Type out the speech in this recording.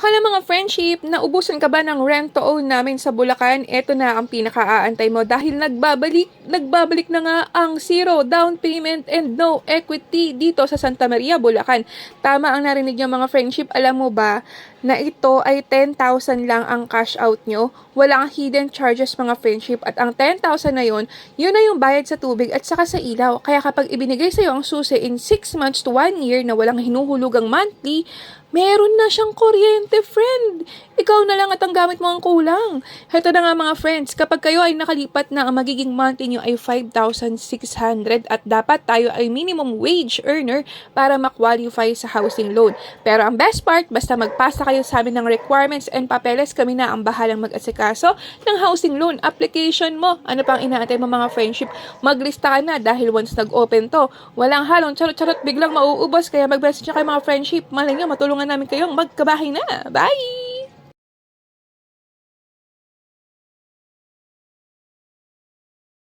Hala mga friendship, naubusan ka ba ng rent to own namin sa Bulacan? Ito na ang pinaka-aantay mo dahil nagbabalik na nga ang zero down payment and no equity dito sa Santa Maria, Bulacan. Tama ang narinig niyo mga friendship, alam mo ba na ito ay 10,000 lang ang cash out nyo? Walang hidden charges mga friendship at ang 10,000 na yun na yung bayad sa tubig at saka sa ilaw. Kaya kapag ibinigay sa'yo ang susi in 6 months to 1 year na walang hinuhulugang monthly, meron na siyang kuryente, friend. Ikaw na lang at ang gamit mo ang kulang. Heto na nga mga friends, kapag kayo ay nakalipat na, ang magiging monthly nyo ay 5,600 at dapat tayo ay minimum wage earner para ma-qualify sa housing loan. Pero ang best part, basta magpasa kayo sa amin ng requirements and papeles, kami na ang bahalang mag-asikaso ng housing loan application mo. Ano pang inaantay mo mga friendship? Maglista ka na dahil once nag-open to, walang halong charot-charot biglang mauubos. Kaya mag-message na kayo mga friendship. Malay nyo, matulungan namin kayong magkabahay na. Bye!